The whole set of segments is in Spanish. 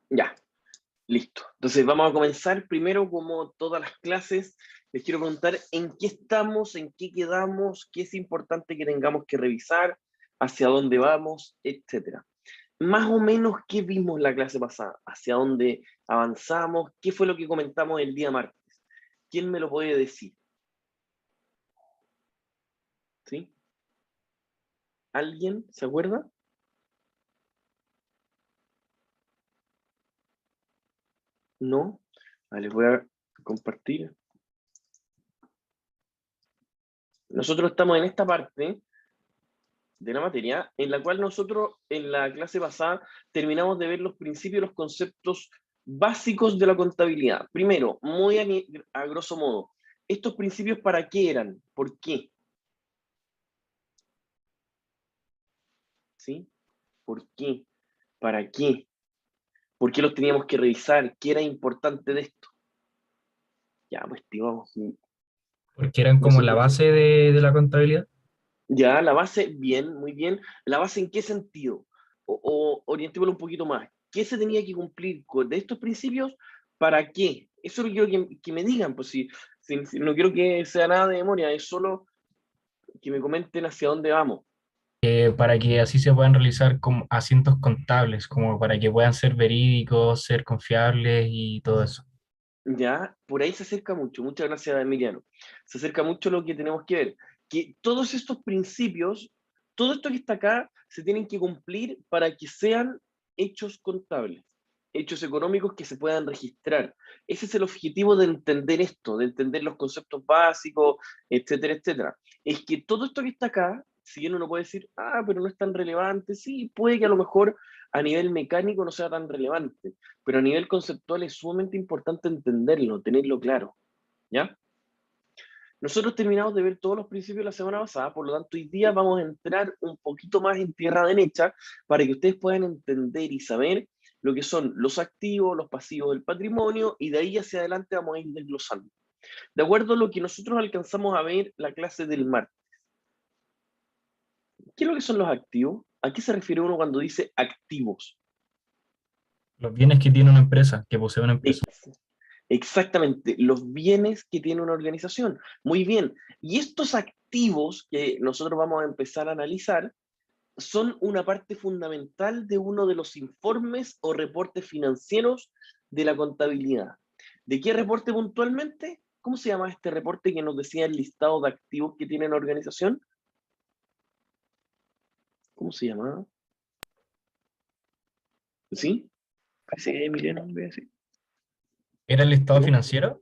Ya, listo. Entonces vamos a comenzar primero, como todas las clases. Les quiero preguntar en qué estamos, en qué quedamos, qué es importante que tengamos que revisar, hacia dónde vamos, etcétera. Más o menos, ¿qué vimos la clase pasada? ¿Hacia dónde avanzamos? ¿Qué fue lo que comentamos el día martes? ¿Quién me lo puede decir? ¿Sí? ¿Alguien se acuerda? ¿No? Les voy a compartir. Nosotros estamos en esta parte de la materia, en la cual nosotros en la clase pasada terminamos de ver los principios y los conceptos básicos de la contabilidad. Primero, muy a grosso modo, ¿estos principios para qué eran? ¿Por qué? ¿Sí? ¿Por qué? ¿Para qué? ¿Por qué los teníamos que revisar? ¿Qué era importante de esto? Ya, pues, tío, Porque eran como la nosotros, base de la contabilidad. ya, la base, bien, muy bien. ¿La base en qué sentido? O orientémoslo un poquito más. ¿Qué se tenía que cumplir de estos principios? ¿Para qué? Eso lo quiero que me digan, pues si no quiero que sea nada de memoria, es solo que me comenten hacia dónde vamos. Para que así se puedan realizar como asientos contables, como para que puedan ser verídicos, ser confiables y todo eso. Ya, por ahí se acerca mucho. Muchas gracias, Emiliano. Se acerca mucho lo que tenemos que ver. Que todos estos principios, todo esto que está acá, se tienen que cumplir para que sean hechos contables, hechos económicos que se puedan registrar. Ese es el objetivo de entender esto, de entender los conceptos básicos, etcétera, etcétera. Es que todo esto que está acá, si bien uno puede decir, ah, pero no es tan relevante, sí, puede que a lo mejor a nivel mecánico no sea tan relevante, pero a nivel conceptual es sumamente importante entenderlo, tenerlo claro, ¿ya? Nosotros terminamos de ver todos los principios la semana pasada, por lo tanto hoy día vamos a entrar un poquito más en tierra derecha para que ustedes puedan entender y saber lo que son los activos, los pasivos del patrimonio, y de ahí hacia adelante vamos a ir desglosando. De acuerdo a lo que nosotros alcanzamos a ver la clase del martes, ¿qué es lo que son los activos? ¿A qué se refiere uno cuando dice activos? Los bienes que tiene una empresa, que posee una empresa. Exactamente, los bienes que tiene una organización. Muy bien. Y estos activos que nosotros vamos a empezar a analizar son una parte fundamental de uno de los informes o reportes financieros de la contabilidad. ¿De qué reporte puntualmente? ¿Cómo se llama este reporte que nos decía el listado de activos que tiene la organización? ¿Cómo se llama? ¿Sí? Parece que Emiliano me va a decir. ¿Era el estado ¿No? financiero?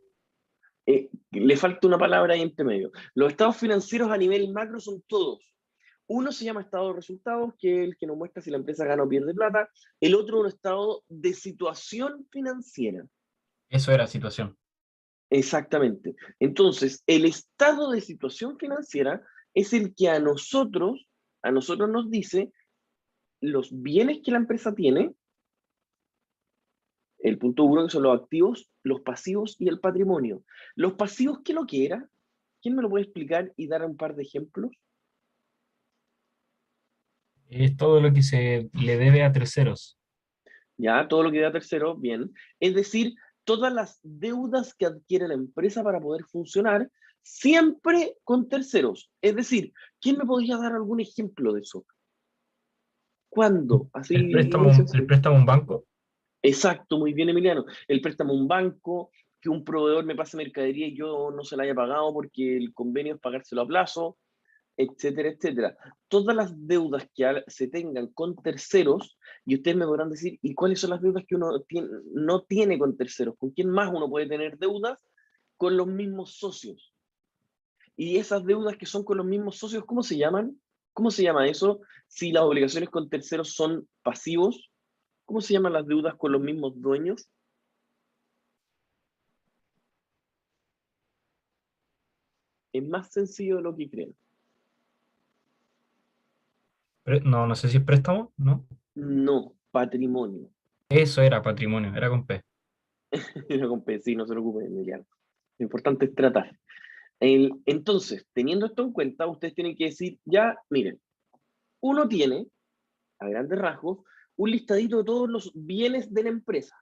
Le falta una palabra ahí entre medio. Los estados financieros a nivel macro son todos. Uno se llama estado de resultados, que es el que nos muestra si la empresa gana o pierde plata. El otro, un estado de situación financiera. Eso era situación. Exactamente. Entonces, el estado de situación financiera es el que a nosotros nos dice los bienes que la empresa tiene, el punto uno, que son los activos, los pasivos y el patrimonio. Los pasivos, ¿qué lo que era? ¿Quién me lo puede explicar y dar un par de ejemplos? Es todo lo que se le debe a terceros. Ya, todo lo que da tercero, bien. Es decir, todas las deudas que adquiere la empresa para poder funcionar, siempre con terceros. Es decir, ¿quién me podría dar algún ejemplo de eso? ¿Cuándo? Así muy El sencillo. préstamo a un banco. Exacto, muy bien, Emiliano. El préstamo a un banco, que un proveedor me pase mercadería y yo no se la haya pagado porque el convenio es pagárselo a plazo, etcétera, etcétera. Todas las deudas que se tengan con terceros, y ustedes me podrán decir, ¿y cuáles son las deudas que uno no tiene con terceros? ¿Con quién más uno puede tener deudas? Con los mismos socios. Y esas deudas que son con los mismos socios, ¿cómo se llaman? ¿Cómo se llama eso? Si las obligaciones con terceros son pasivos, ¿cómo se llaman las deudas con los mismos dueños? Es más sencillo de lo que creen. No, no sé si es préstamo, ¿no? No, patrimonio. Eso era patrimonio, era con P. Sí, no se preocupen, Emiliano. Lo importante es tratar. Entonces, teniendo esto en cuenta, ustedes tienen que decir, ya, miren, uno tiene, a grandes rasgos, un listadito de todos los bienes de la empresa.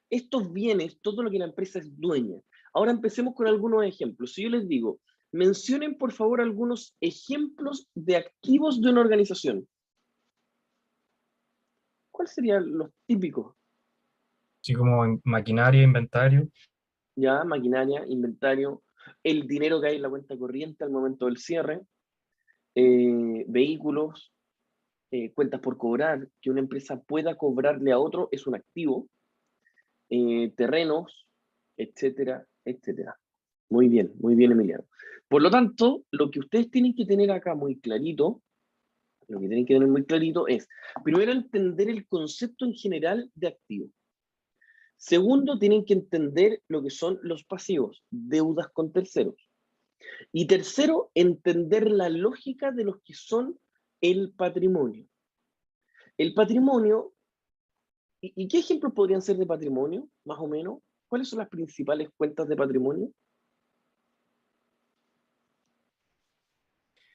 Estos bienes, todo lo que la empresa es dueña. Ahora empecemos con algunos ejemplos. Si yo les digo, mencionen por favor algunos ejemplos de activos de una organización. ¿Cuáles serían los típicos? Así como en maquinaria, inventario. Ya, maquinaria, inventario, el dinero que hay en la cuenta corriente al momento del cierre, vehículos, cuentas por cobrar, que una empresa pueda cobrarle a otro es un activo, terrenos, etcétera, etcétera. Muy bien, Emiliano. Por lo tanto, lo que ustedes tienen que tener acá muy clarito, lo que tienen que tener muy clarito es, primero, entender el concepto en general de activo. Segundo, tienen que entender lo que son los pasivos, deudas con terceros. Y tercero, entender la lógica de los que son el patrimonio. El patrimonio, ¿y qué ejemplos podrían ser de patrimonio, más o menos? ¿Cuáles son las principales cuentas de patrimonio?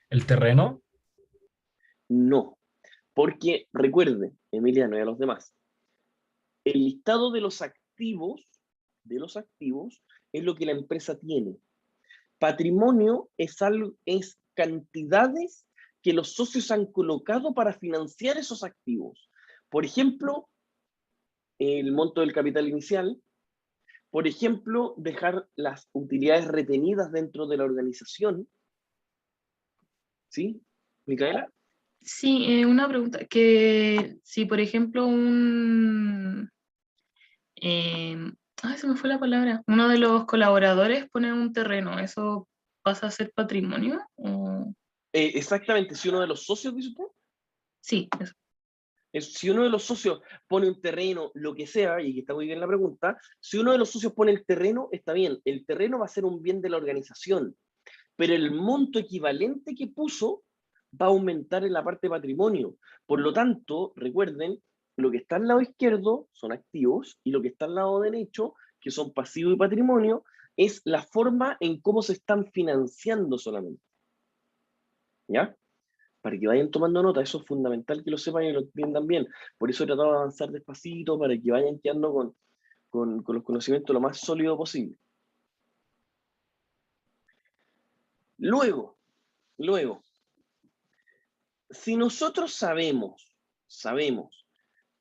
El terreno, No, porque recuerde, Emiliano y a los demás, el listado de los activos es lo que la empresa tiene. Patrimonio es cantidades que los socios han colocado para financiar esos activos. Por ejemplo, el monto del capital inicial. Por ejemplo, dejar las utilidades retenidas dentro de la organización. ¿Sí, Micaela? Sí, una pregunta, que si por ejemplo eh, se me fue la palabra, uno de los colaboradores pone un terreno, ¿eso pasa a ser patrimonio? Exactamente, si uno de los socios, dice usted, Sí, eso. si uno de los socios pone un terreno, lo que sea, y que está muy bien la pregunta, si uno de los socios pone el terreno, está bien, el terreno va a ser un bien de la organización, pero el monto equivalente que puso va a aumentar en la parte de patrimonio. Por lo tanto, recuerden, lo que está al lado izquierdo son activos y lo que está al lado derecho, que son pasivo y patrimonio, es la forma en cómo se están financiando solamente. ¿Ya? Para que vayan tomando nota, eso es fundamental que lo sepan y lo entiendan bien. Por eso he tratado de avanzar despacito para que vayan quedando con los conocimientos lo más sólido posible. Luego, si nosotros sabemos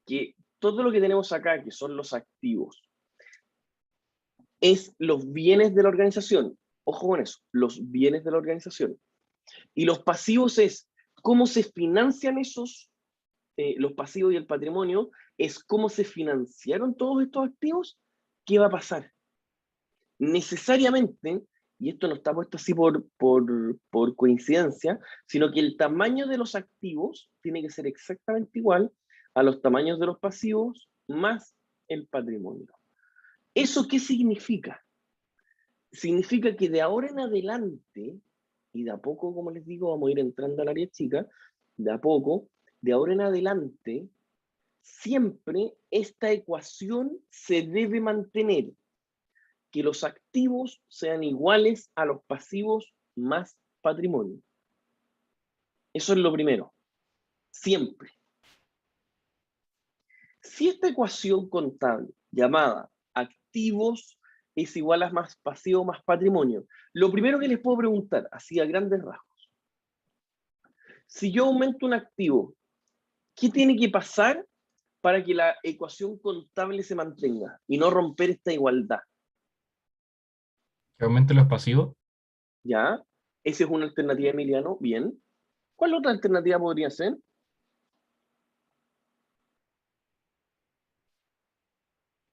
que todo lo que tenemos acá, que son los activos, es los bienes de la organización, ojo con eso, los bienes de la organización, y los pasivos es cómo se financian esos, los pasivos y el patrimonio, es cómo se financiaron todos estos activos, ¿qué va a pasar? Necesariamente, y esto no está puesto así por coincidencia, sino que el tamaño de los activos tiene que ser exactamente igual a los tamaños de los pasivos más el patrimonio. ¿Eso qué significa? Significa que de ahora en adelante, y de a poco, como les digo, vamos a ir entrando al área chica, de a poco, de ahora en adelante, siempre esta ecuación se debe mantener, que los activos sean iguales a los pasivos más patrimonio. Eso es lo primero, siempre. Si esta ecuación contable llamada activos es igual a más pasivo más patrimonio, lo primero que les puedo preguntar, así a grandes rasgos, si yo aumento un activo, ¿qué tiene que pasar para que la ecuación contable se mantenga y no romper esta igualdad? que aumente los pasivos. ¿Ya? Esa es una alternativa, Emiliano. Bien. ¿Cuál otra alternativa podría ser?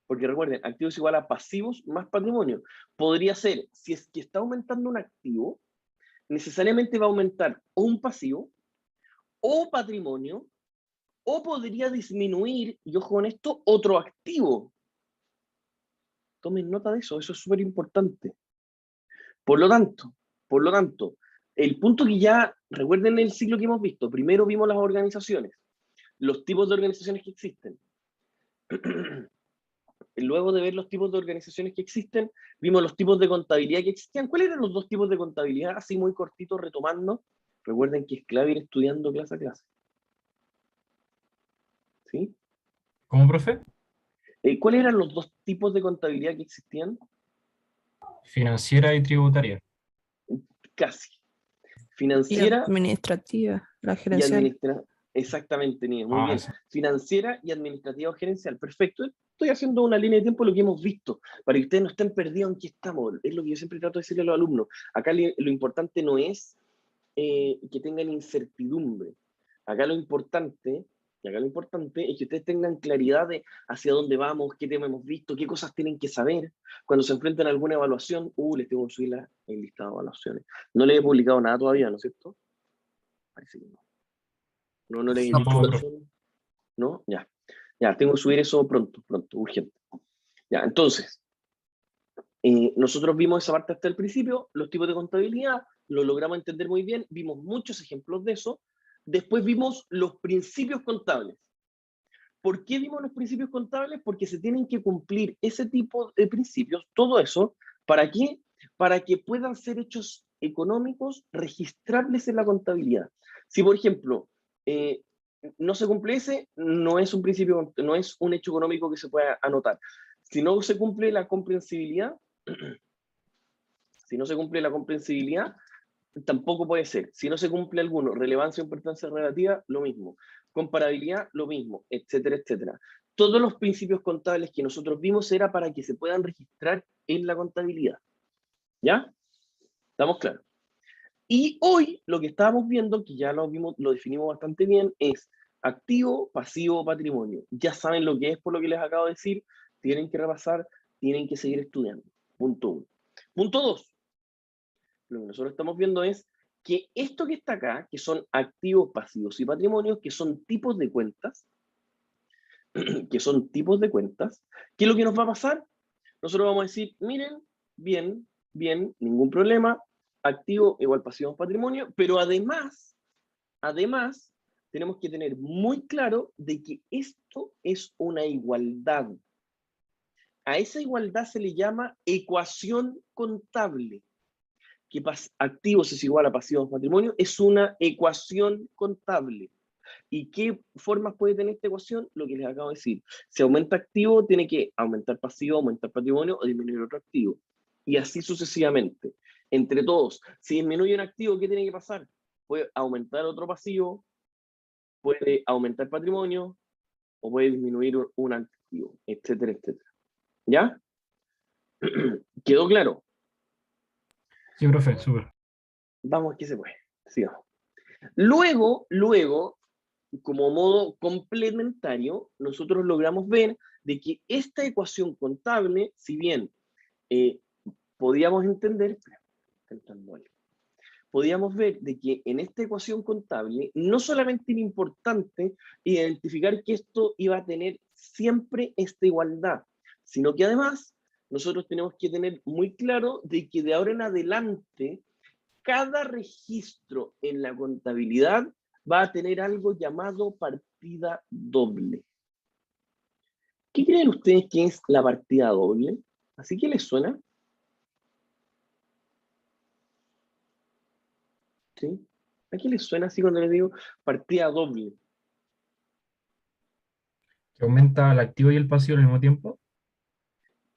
Porque recuerden, activos igual a pasivos más patrimonio. Podría ser, si es que está aumentando un activo, necesariamente va a aumentar o un pasivo, o patrimonio, o podría disminuir, y ojo con esto, otro activo. Tomen nota de eso es súper importante. Por lo tanto, el punto que ya, recuerden el ciclo que hemos visto, primero vimos las organizaciones, los tipos de organizaciones que existen. Luego de ver los tipos de organizaciones que existen, vimos los tipos de contabilidad que existían. ¿Cuáles eran los dos tipos de contabilidad? Así muy cortito, retomando. Recuerden que es clave ir estudiando clase a clase. ¿Sí? ¿Cómo, profe? ¿Cuáles eran los dos tipos de contabilidad que existían? Financiera y tributaria. Casi. Y Financiera administrativa, la y gerencial. administrativa. Exactamente, Niña, muy Ah, bien. sí. Financiera y administrativa o gerencial. Perfecto. Estoy haciendo una línea de tiempo de lo que hemos visto, para que ustedes no estén perdidos en qué estamos. Es lo que yo siempre trato de decirle a los alumnos. Acá lo importante no es que tengan incertidumbre. Acá lo importante, es que ustedes tengan claridad de hacia dónde vamos, qué tema hemos visto, qué cosas tienen que saber. Cuando se enfrentan a alguna evaluación, les tengo que subir el listado de evaluaciones. No les he publicado nada todavía, ¿no es cierto? Parece que no. No le he No, dicho profe. eso. ¿No? Ya. Ya, tengo que subir eso pronto, urgente. Ya, entonces, nosotros vimos esa parte hasta el principio, los tipos de contabilidad, lo logramos entender muy bien, vimos muchos ejemplos de eso. Después vimos los principios contables. ¿Por qué vimos los principios contables? Porque se tienen que cumplir ese tipo de principios, todo eso, ¿para qué? Para que puedan ser hechos económicos registrables en la contabilidad. Si, por ejemplo, no se cumple ese, no es un principio, no es un hecho económico que se pueda anotar. Si no se cumple la comprensibilidad, si no se cumple la comprensibilidad, tampoco puede ser. Si no se cumple alguno, relevancia o importancia relativa, lo mismo. Comparabilidad, lo mismo, etcétera, etcétera. Todos los principios contables que nosotros vimos era para que se puedan registrar en la contabilidad. ¿Ya? ¿Estamos claros? Y hoy lo que estábamos viendo, que ya lo vimos, lo definimos bastante bien, es activo, pasivo, patrimonio. Ya saben lo que es por lo que les acabo de decir, tienen que repasar, tienen que seguir estudiando. Punto 1. Punto 2. Lo que nosotros estamos viendo es que esto que está acá, que son activos, pasivos y patrimonios, que son tipos de cuentas, ¿qué es lo que nos va a pasar? Nosotros vamos a decir, miren, bien, ningún problema, activo igual pasivo patrimonio, pero además, tenemos que tener muy claro de que esto es una igualdad. A esa igualdad se le llama ecuación contable. Que activos es igual a pasivos patrimonio, es una ecuación contable. ¿Y qué formas puede tener esta ecuación? Lo que les acabo de decir. Si aumenta activo, tiene que aumentar pasivo, aumentar patrimonio o disminuir otro activo. Y así sucesivamente. Entre todos, si disminuye un activo, ¿qué tiene que pasar? Puede aumentar otro pasivo, puede aumentar patrimonio o puede disminuir un activo, etcétera, etcétera. ¿Ya? ¿Quedó claro? Sí, profe, súper. Vamos, que se puede. Sigamos. Luego, como modo complementario, nosotros logramos ver de que esta ecuación contable, si bien podíamos entender, podíamos ver de que en esta ecuación contable no solamente era importante identificar que esto iba a tener siempre esta igualdad, sino que además nosotros tenemos que tener muy claro de que de ahora en adelante cada registro en la contabilidad va a tener algo llamado partida doble. ¿Qué creen ustedes que es la partida doble? ¿Así que les suena? ¿Sí? ¿A qué les suena así cuando les digo partida doble? ¿Que aumenta el activo y el pasivo al mismo tiempo?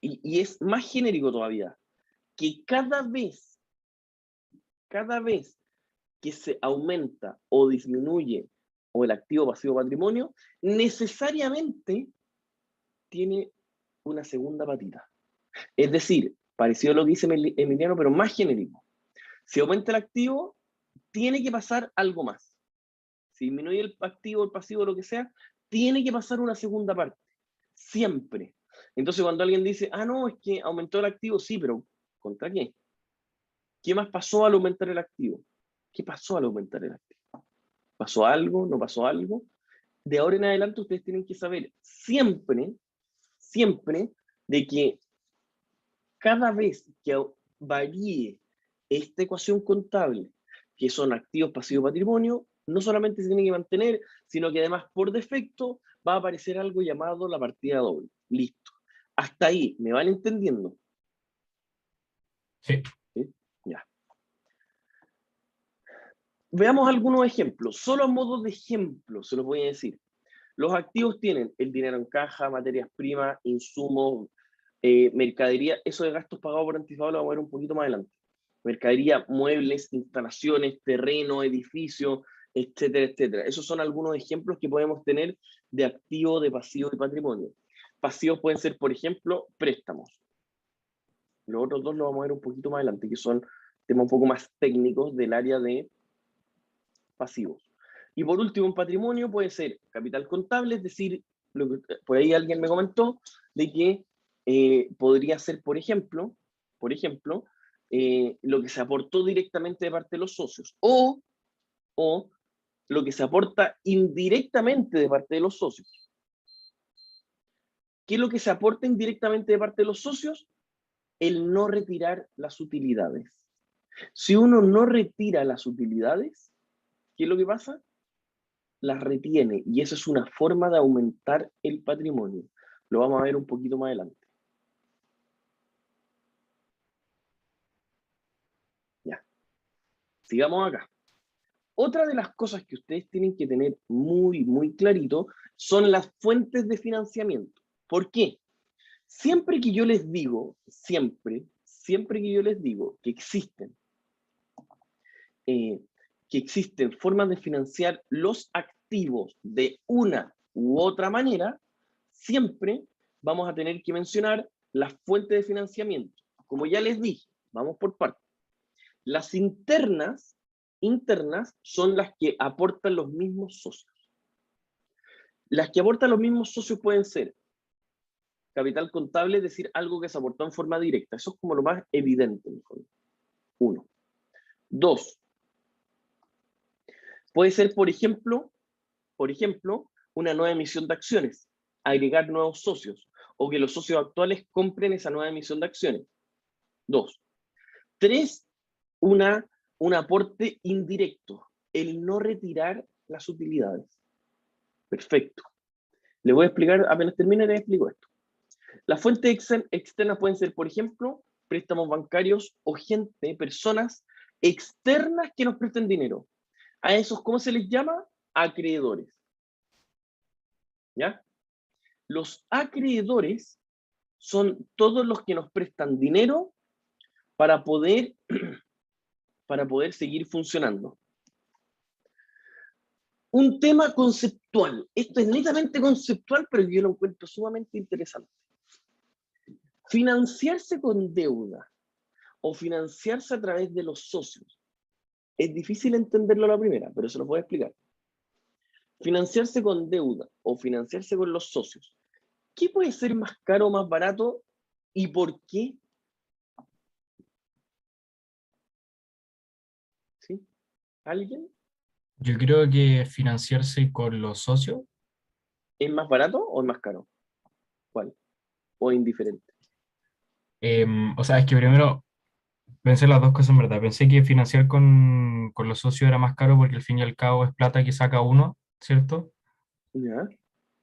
Y es más genérico todavía, que cada vez que se aumenta o disminuye o el activo pasivo patrimonio, necesariamente tiene una segunda patita. Es decir, parecido a lo que dice Emiliano, pero más genérico. Si aumenta el activo, tiene que pasar algo más. Si disminuye el activo, el pasivo, lo que sea, tiene que pasar una segunda parte. Siempre. Entonces, cuando alguien dice, ah, no, es que aumentó el activo, sí, pero ¿contra qué? ¿Qué más pasó al aumentar el activo? ¿Qué pasó al aumentar el activo? ¿Pasó algo? ¿No pasó algo? De ahora en adelante ustedes tienen que saber siempre, de que cada vez que varíe esta ecuación contable, que son activos, pasivos, patrimonio, no solamente se tiene que mantener, sino que además por defecto va a aparecer algo llamado la partida doble. Listo. Hasta ahí, ¿me van entendiendo? Sí. ¿Sí? Ya. Veamos algunos ejemplos, solo a modo de ejemplo se los voy a decir. Los activos tienen el dinero en caja, materias primas, insumos, mercadería. Eso de gastos pagados por anticipado lo vamos a ver un poquito más adelante. Mercadería, muebles, instalaciones, terreno, edificio, etcétera, etcétera. Esos son algunos ejemplos que podemos tener de activo, de pasivo y patrimonio. Pasivos pueden ser, por ejemplo, préstamos. Los otros dos los vamos a ver un poquito más adelante, que son temas un poco más técnicos del área de pasivos. Y por último, en patrimonio puede ser capital contable, es decir, por ahí alguien me comentó de que podría ser, por ejemplo, lo que se aportó directamente de parte de los socios, o lo que se aporta indirectamente de parte de los socios. ¿Qué es lo que se aporta indirectamente de parte de los socios? El no retirar las utilidades. Si uno no retira las utilidades, ¿qué es lo que pasa? Las retiene, y esa es una forma de aumentar el patrimonio. Lo vamos a ver un poquito más adelante. Ya. Sigamos acá. Otra de las cosas que ustedes tienen que tener muy, muy clarito son las fuentes de financiamiento. ¿Por qué? Siempre que yo les digo, siempre que yo les digo que existen formas de financiar los activos de una u otra manera, siempre vamos a tener que mencionar las fuentes de financiamiento. Como ya les dije, vamos por partes. Las internas son las que aportan los mismos socios. Las que aportan los mismos socios pueden ser capital contable, es decir, algo que se aportó en forma directa. Eso es como lo más evidente. Uno. Dos. Puede ser, por ejemplo, una nueva emisión de acciones, agregar nuevos socios, o que los socios actuales compren esa nueva emisión de acciones. Dos. Tres, un aporte indirecto, el no retirar las utilidades. Perfecto. Le voy a explicar, apenas termine, les explico esto. Las fuentes externas pueden ser, por ejemplo, préstamos bancarios o personas externas que nos presten dinero. A esos, ¿cómo se les llama? Acreedores. ¿Ya? Los acreedores son todos los que nos prestan dinero para poder seguir funcionando. Un tema conceptual. Esto es netamente conceptual, pero yo lo encuentro sumamente interesante. Financiarse con deuda o financiarse a través de los socios. Es difícil entenderlo a la primera, pero se lo voy a explicar. Financiarse con deuda o financiarse con los socios. ¿Qué puede ser más caro o más barato y por qué? ¿Sí? ¿Alguien? Yo creo que financiarse con los socios, ¿Es más barato o es más caro? ¿Cuál? ¿O indiferente? o sea, es que primero pensé las dos cosas en verdad. Pensé que financiar con los socios era más caro porque al fin y al cabo es plata que saca uno, ¿cierto? ¿Ya?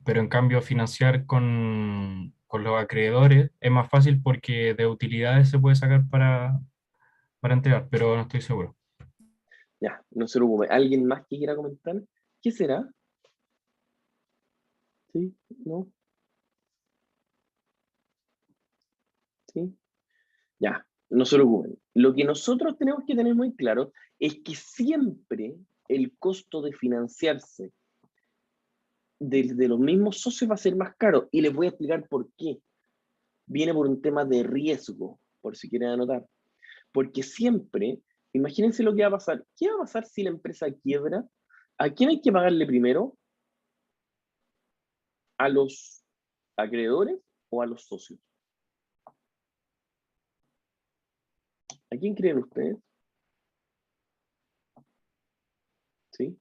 Pero en cambio financiar con los acreedores es más fácil porque de utilidades se puede sacar para entregar, pero no estoy seguro. Ya, no se preocupe. ¿Alguien más que quiera comentar? ¿Qué será? ¿Sí? ¿No? ¿Sí? Ya, no se preocupen. Lo que nosotros tenemos que tener muy claro es que siempre el costo de financiarse de los mismos socios va a ser más caro. Y les voy a explicar por qué. Viene por un tema de riesgo, por si quieren anotar. Porque siempre, imagínense lo que va a pasar. ¿Qué va a pasar si la empresa quiebra? ¿A quién hay que pagarle primero? ¿A los acreedores o a los socios? ¿A quién creen ustedes? ¿Sí?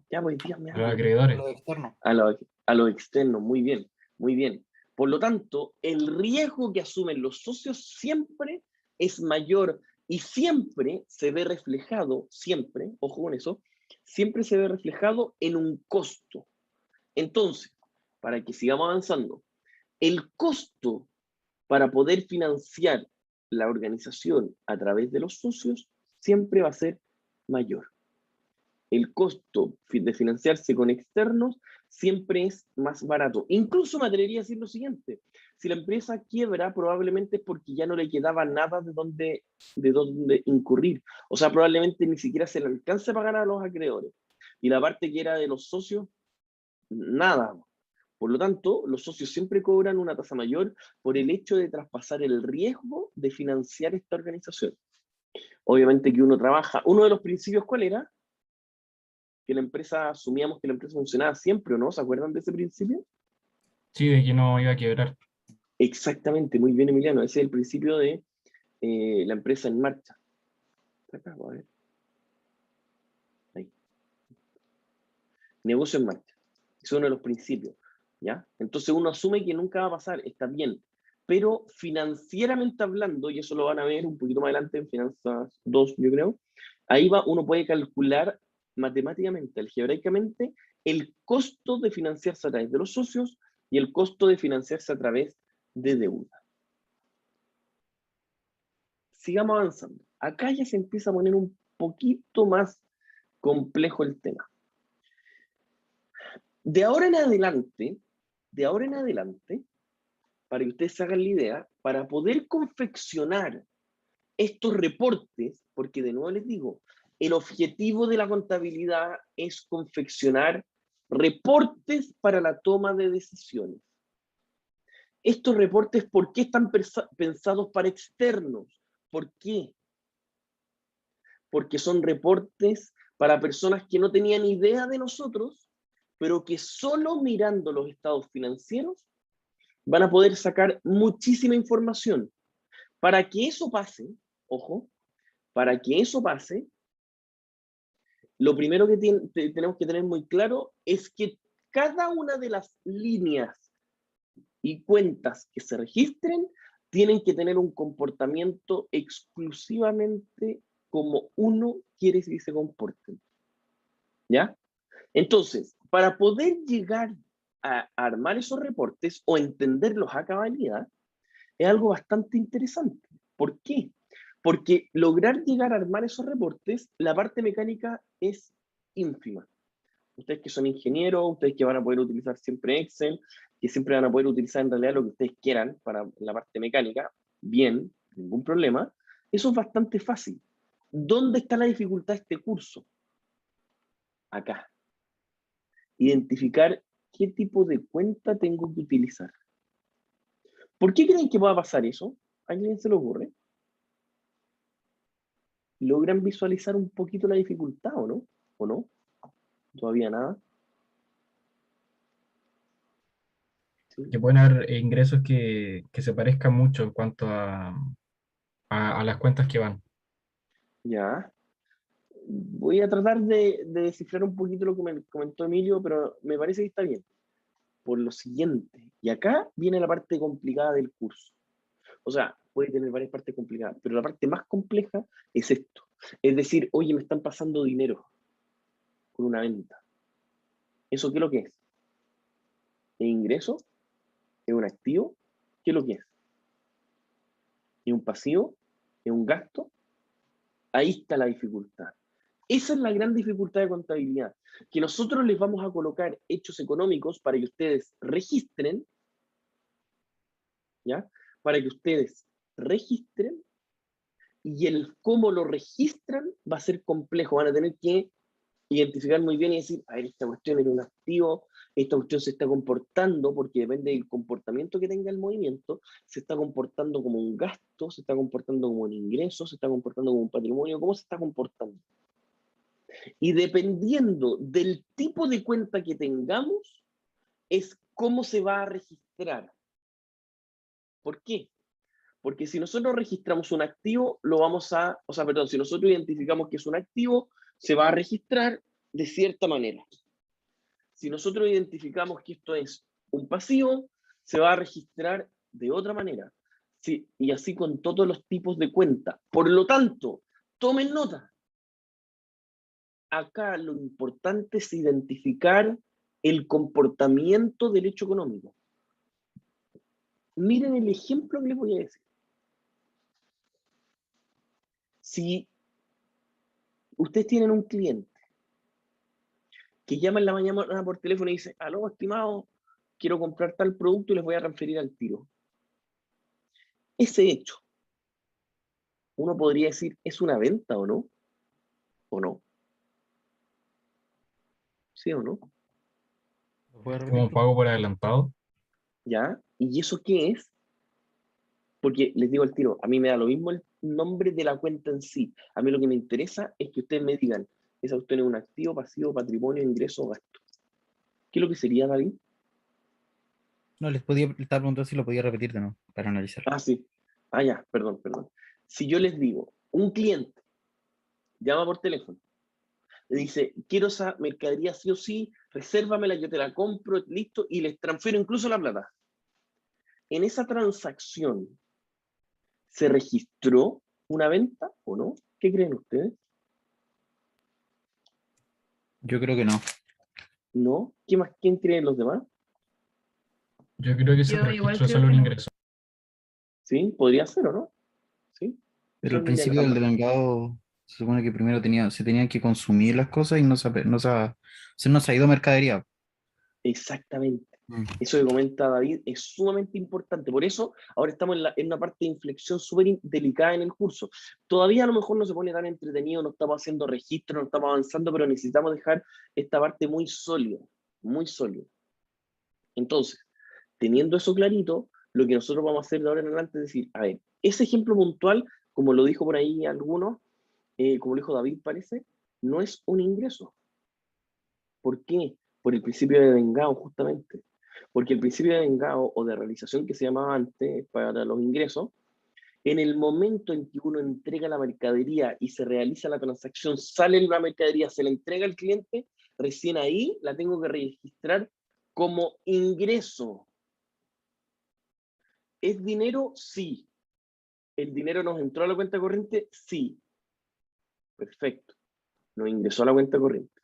Ya, pues díganme Los algo. acreedores. Lo externo. A lo externo, muy bien, muy bien. Por lo tanto, el riesgo que asumen los socios siempre es mayor y siempre se ve reflejado, siempre, ojo con eso, siempre se ve reflejado en un costo. Entonces, para que sigamos avanzando, el costo para poder financiar la organización a través de los socios siempre va a ser mayor. El costo de financiarse con externos siempre es más barato. Incluso me atrevería a decir lo siguiente: si la empresa quiebra, probablemente es porque ya no le quedaba nada de dónde incurrir. O sea, probablemente ni siquiera se le alcance a pagar a los acreedores. Y la parte que era de los socios, nada. Por lo tanto, los socios siempre cobran una tasa mayor por el hecho de traspasar el riesgo de financiar esta organización. Obviamente que uno trabaja, uno de los principios, ¿cuál era? Que la empresa, asumíamos que la empresa funcionaba siempre, ¿o no? ¿Se acuerdan de ese principio? Sí, de que no iba a quebrar. Exactamente, muy bien, Emiliano. Ese es el principio de la empresa en marcha. Acá, a ver. Ahí. Negocio en marcha. Es uno de los principios, ¿ya? Entonces uno asume que nunca va a pasar, está bien. Pero financieramente hablando, y eso lo van a ver un poquito más adelante en Finanzas 2, yo creo, ahí va, uno puede calcular matemáticamente, algebraicamente, el costo de financiarse a través de los socios y el costo de financiarse a través de deuda. Sigamos avanzando. Acá ya se empieza a poner un poquito más complejo el tema. De ahora en adelante, para que ustedes se hagan la idea, para poder confeccionar estos reportes, porque de nuevo les digo, el objetivo de la contabilidad es confeccionar reportes para la toma de decisiones. Estos reportes, ¿por qué están pensados para externos? ¿Por qué? Porque son reportes para personas que no tenían idea de nosotros, pero que solo mirando los estados financieros van a poder sacar muchísima información. Para que eso pase, ojo, para que eso pase, lo primero que tenemos que tener muy claro es que cada una de las líneas y cuentas que se registren tienen que tener un comportamiento exclusivamente como uno quiere que se comporten. ¿Ya? Entonces, para poder llegar a armar esos reportes o entenderlos a cabalidad, es algo bastante interesante. ¿Por qué? Porque lograr llegar a armar esos reportes, la parte mecánica es ínfima. Ustedes que son ingenieros, ustedes que van a poder utilizar siempre Excel, que siempre van a poder utilizar en realidad lo que ustedes quieran para la parte mecánica, bien, ningún problema, eso es bastante fácil. ¿Dónde está la dificultad de este curso? Acá. Identificar qué tipo de cuenta tengo que utilizar. ¿Por qué creen que pueda pasar eso? ¿A alguien se le ocurre? ¿Logran visualizar un poquito la dificultad o no? ¿O no? ¿Todavía nada? ¿Sí? Que pueden haber ingresos que se parezcan mucho en cuanto a las cuentas que van. Ya. Voy a tratar de descifrar un poquito lo que me comentó Emilio, pero me parece que está bien. Por lo siguiente, y acá viene la parte complicada del curso. O sea, puede tener varias partes complicadas, pero la parte más compleja es esto. Es decir, oye, me están pasando dinero con una venta. ¿Eso qué es lo que es? ¿Es ingreso? ¿Es un activo? ¿Qué es lo que es? ¿Es un pasivo? ¿Es un gasto? Ahí está la dificultad. Esa es la gran dificultad de contabilidad, que nosotros les vamos a colocar hechos económicos para que ustedes registren, ¿ya? Para que ustedes registren, y el cómo lo registran va a ser complejo. Van a tener que identificar muy bien y decir, a ver, esta cuestión es un activo, esta cuestión se está comportando, porque depende del comportamiento que tenga el movimiento, se está comportando como un gasto, se está comportando como un ingreso, se está comportando como un patrimonio, ¿cómo se está comportando? Y dependiendo del tipo de cuenta que tengamos, es cómo se va a registrar. ¿Por qué? Porque si nosotros registramos un activo, si nosotros identificamos que es un activo, se va a registrar de cierta manera. Si nosotros identificamos que esto es un pasivo, se va a registrar de otra manera. Sí, y así con todos los tipos de cuenta. Por lo tanto, tomen nota. Acá lo importante es identificar el comportamiento del hecho económico. Miren el ejemplo que les voy a decir. Si ustedes tienen un cliente que llama en la mañana por teléfono y dice, aló, estimado, quiero comprar tal producto y les voy a transferir al tiro. Ese hecho, uno podría decir, ¿es una venta o no? ¿O no? ¿Sí o no? ¿Lo puedes Como repetir? pago por adelantado. ¿Ya? ¿Y eso qué es? Porque les digo al tiro, a mí me da lo mismo el nombre de la cuenta en sí. A mí lo que me interesa es que ustedes me digan, esa cuestión es un activo, pasivo, patrimonio, ingreso o gasto. ¿Qué es lo que sería, David? No, le estaba preguntando si lo podía repetir de nuevo, para analizar. Ah, sí. Ah, ya, perdón. Si yo les digo, un cliente llama por teléfono, le dice, quiero esa mercadería sí o sí, resérvamela, yo te la compro, listo, y les transfiero incluso la plata. En esa transacción, ¿se registró una venta o no? ¿Qué creen ustedes? Yo creo que no. ¿No? ¿Qué más? ¿Quién creen los demás? Yo creo que se Yo igual registró creo solo un que no. ingreso. ¿Sí? ¿Podría ser o no? ¿Sí? Pero al Son ya principio del ambas. delengado se supone que primero se tenían que consumir las cosas y no se ha ido mercadería. Exactamente. Mm. Eso que comenta David es sumamente importante. Por eso ahora estamos en una parte de inflexión súper delicada en el curso. Todavía a lo mejor no se pone tan entretenido, no estamos haciendo registro, no estamos avanzando, pero necesitamos dejar esta parte muy sólida, muy sólida. Entonces, teniendo eso clarito, lo que nosotros vamos a hacer de ahora en adelante es decir, a ver, ese ejemplo puntual, como lo dijo por ahí algunos, como lo dijo David parece, no es un ingreso. ¿Por qué? Por el principio de vengado, justamente. Porque el principio de vengado o de realización que se llamaba antes para los ingresos, en el momento en que uno entrega la mercadería y se realiza la transacción, sale la mercadería, se la entrega al cliente, recién ahí la tengo que registrar como ingreso. ¿Es dinero? Sí. ¿El dinero nos entró a la cuenta corriente? Sí. Perfecto. Nos ingresó a la cuenta corriente.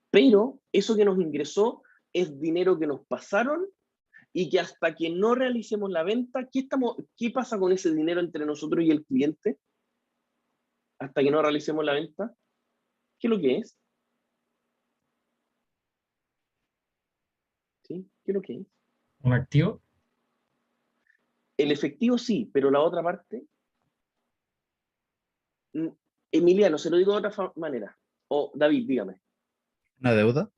Pero eso que nos ingresó es dinero que nos pasaron y que hasta que no realicemos la venta, ¿qué pasa con ese dinero entre nosotros y el cliente? Hasta que no realicemos la venta, ¿qué es lo que es? ¿Sí? ¿Qué es lo que es? ¿Un activo? El efectivo sí, pero la otra parte, mm, Emiliano, se lo digo de otra manera. O David, dígame. ¿Una deuda?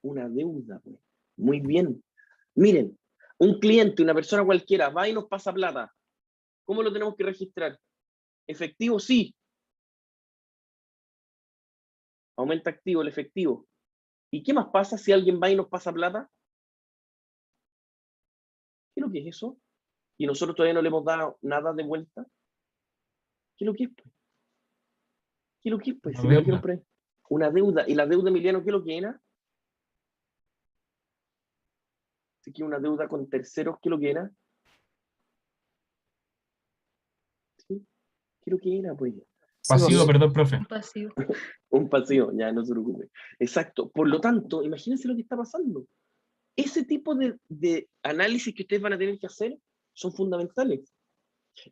Una deuda, pues. Muy bien. Miren, un cliente, una persona cualquiera, va y nos pasa plata. ¿Cómo lo tenemos que registrar? Efectivo, sí. Aumenta activo el efectivo. ¿Y qué más pasa si alguien va y nos pasa plata? ¿Qué es lo que es eso? Y nosotros todavía no le hemos dado nada de vuelta. ¿Qué es lo que es, pues? ¿Qué es lo que es, pues? Una Si me lo dijeron deuda. por ahí. Una deuda. ¿Y la deuda, Emiliano, qué es lo que era? Si que una deuda con terceros, ¿qué es lo que era? ¿Sí? ¿Qué es lo que era, pues? Pasivo, perdón, profe. Un pasivo. Un pasivo, ya no se preocupe. Exacto. Por lo tanto, imagínense lo que está pasando. Ese tipo de análisis que ustedes van a tener que hacer son fundamentales.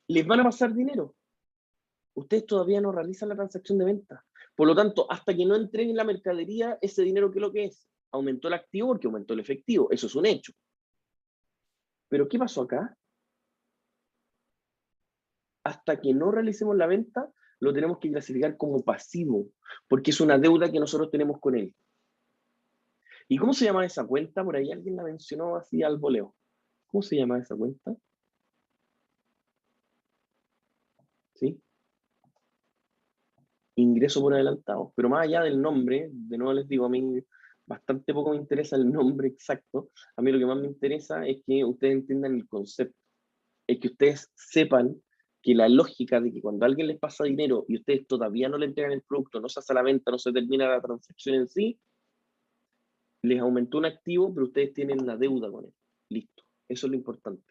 Les van a pasar dinero. Ustedes todavía no realizan la transacción de venta. Por lo tanto, hasta que no entreguen la mercadería, ese dinero, ¿qué es lo que es? Aumentó el activo porque aumentó el efectivo. Eso es un hecho. Pero ¿qué pasó acá? Hasta que no realicemos la venta, lo tenemos que clasificar como pasivo, porque es una deuda que nosotros tenemos con él. ¿Y cómo se llama esa cuenta? Por ahí alguien la mencionó así al voleo. ¿Cómo se llama esa cuenta? ¿Sí? Ingreso por adelantado. Pero más allá del nombre, de nuevo les digo, a mí bastante poco me interesa el nombre exacto. A mí lo que más me interesa es que ustedes entiendan el concepto. Es que ustedes sepan que la lógica de que cuando a alguien les pasa dinero y ustedes todavía no le entregan el producto, no se hace la venta, no se termina la transacción en sí, les aumentó un activo, pero ustedes tienen una deuda con él. Listo. Eso es lo importante.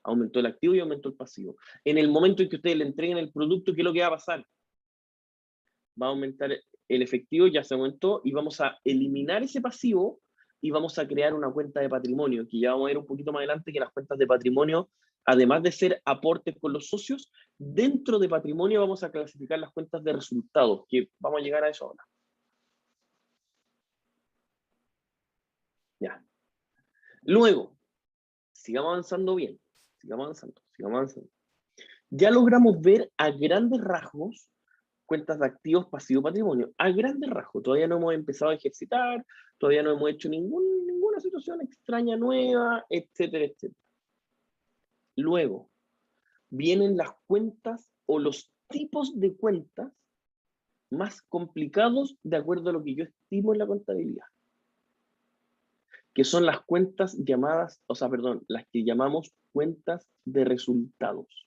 Aumentó el activo y aumentó el pasivo. En el momento en que ustedes le entreguen el producto, ¿qué es lo que va a pasar? Va a aumentar el efectivo, ya se aumentó, y vamos a eliminar ese pasivo y vamos a crear una cuenta de patrimonio, que ya vamos a ver un poquito más adelante que las cuentas de patrimonio, además de ser aportes con los socios, dentro de patrimonio vamos a clasificar las cuentas de resultados, que vamos a llegar a eso ahora. Luego, sigamos avanzando bien, sigamos avanzando, sigamos avanzando. Ya logramos ver a grandes rasgos cuentas de activos, pasivo, patrimonio. A grandes rasgos, todavía no hemos empezado a ejercitar, todavía no hemos hecho ninguna situación extraña nueva, etcétera, etcétera. Luego, vienen las cuentas o los tipos de cuentas más complicados de acuerdo a lo que yo estimo en la contabilidad, que son las cuentas llamadas, las que llamamos cuentas de resultados.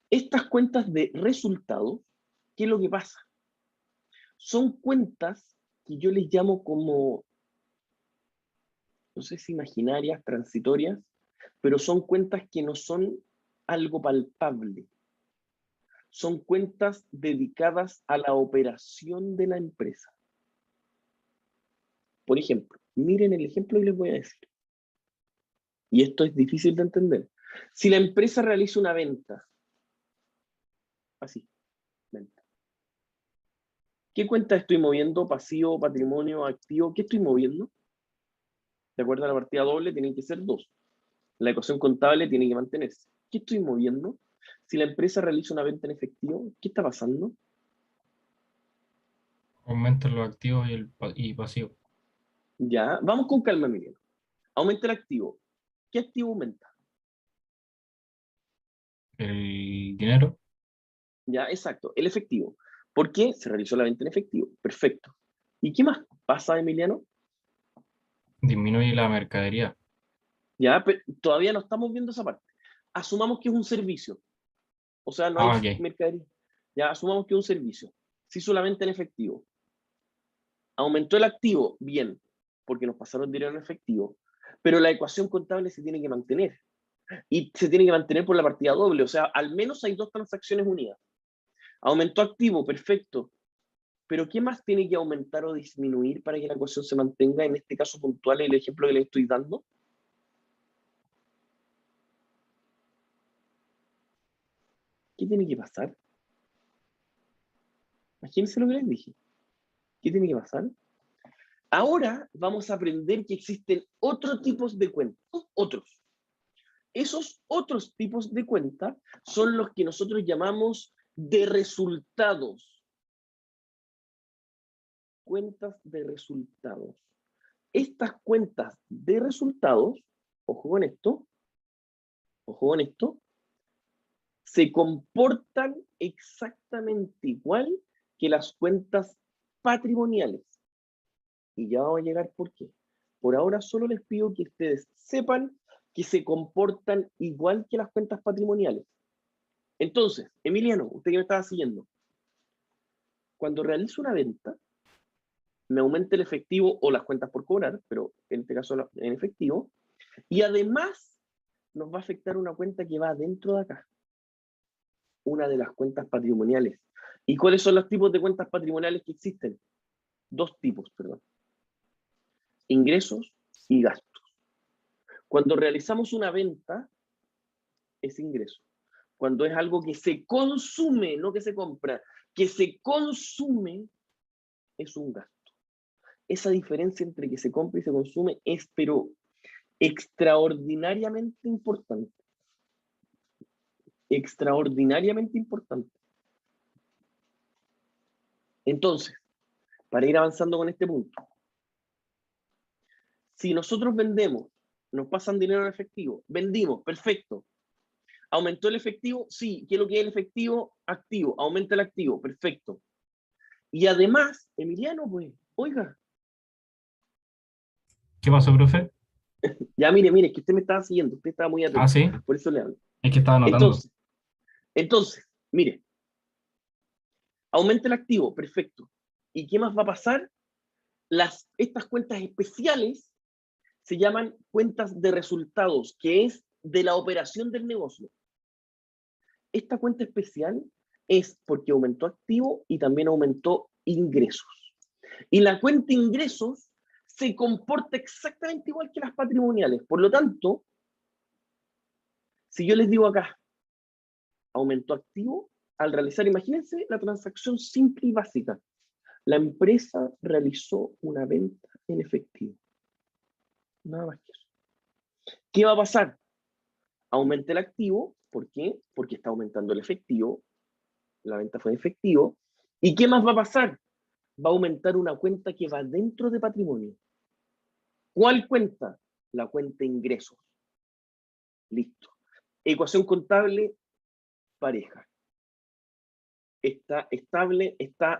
Estas cuentas de resultados, ¿qué es lo que pasa? Son cuentas que yo les llamo como, no sé si imaginarias, transitorias, pero son cuentas que no son algo palpable. Son cuentas dedicadas a la operación de la empresa. Por ejemplo, miren el ejemplo que les voy a decir. Y esto es difícil de entender. Si la empresa realiza una venta, así, venta. ¿Qué cuenta estoy moviendo? Pasivo, patrimonio, activo. ¿Qué estoy moviendo? De acuerdo a la partida doble, tienen que ser 2. La ecuación contable tiene que mantenerse. ¿Qué estoy moviendo? Si la empresa realiza una venta en efectivo, ¿qué está pasando? Aumentan los activos y pasivos. Ya, vamos con calma, Emiliano. Aumenta el activo. ¿Qué activo aumenta? El dinero Ya, exacto, el efectivo. ¿Por qué? Se realizó la venta en efectivo. Perfecto. ¿Y qué más pasa, Emiliano? disminuye la mercadería. Ya, pero todavía no estamos viendo esa parte. Asumamos que es un servicio. O sea, no hay Ok. mercadería. Ya, asumamos que es un servicio. Se hizo la venta en efectivo. Aumentó el activo, bien, porque nos pasaron dinero en efectivo. Pero la ecuación contable se tiene que mantener. Y se tiene que mantener por la partida doble. O sea, al menos hay 2 transacciones unidas. Aumentó activo, perfecto. Pero ¿qué más tiene que aumentar o disminuir para que la ecuación se mantenga? En este caso puntual, el ejemplo que le estoy dando. ¿Qué tiene que pasar? Imagínense lo que les dije. ¿Qué tiene que pasar? Ahora vamos a aprender que existen otros tipos de cuentas. Otros. Esos otros tipos de cuentas son los que nosotros llamamos de resultados. Cuentas de resultados. Estas cuentas de resultados, ojo con esto, se comportan exactamente igual que las cuentas patrimoniales. Y ya vamos a llegar por qué. Por ahora solo les pido que ustedes sepan que se comportan igual que las cuentas patrimoniales. Entonces, Emiliano, usted que me estaba siguiendo, cuando realizo una venta, me aumenta el efectivo o las cuentas por cobrar, pero en este caso en efectivo, y además nos va a afectar una cuenta que va dentro de acá, una de las cuentas patrimoniales. ¿Y cuáles son los tipos de cuentas patrimoniales que existen? 2 tipos, perdón. Ingresos y gastos. Cuando realizamos una venta, es ingreso. Cuando es algo que se consume, no que se compra, que se consume, es un gasto. Esa diferencia entre que se compra y se consume es, pero extraordinariamente importante. Extraordinariamente importante. Entonces, para ir avanzando con este punto, si nosotros vendemos, nos pasan dinero en efectivo, vendimos, perfecto. ¿Aumentó el efectivo? Sí. ¿Qué es lo que es el efectivo? Activo. Aumenta el activo, perfecto. Y además, Emiliano, pues, oiga, ¿Qué pasó, profe? ya mire, que usted me estaba siguiendo, usted estaba muy atento, Ah, sí, por eso le hablo. es que estaba anotando. Entonces, mire, aumenta el activo, perfecto. ¿Y qué más va a pasar? Estas cuentas especiales se llaman cuentas de resultados, que es de la operación del negocio. Esta cuenta especial es porque aumentó activo y también aumentó ingresos. Y la cuenta ingresos se comporta exactamente igual que las patrimoniales. Por lo tanto, si yo les digo acá, aumentó activo, al realizar, imagínense la transacción simple y básica. La empresa realizó una venta en efectivo. Nada más que eso. ¿Qué va a pasar? Aumenta el activo. ¿Por qué? Porque está aumentando el efectivo. La venta fue de efectivo. ¿Y qué más va a pasar? Va a aumentar una cuenta que va dentro de patrimonio. ¿Cuál cuenta? La cuenta ingresos. Listo. Ecuación contable, pareja. Está estable,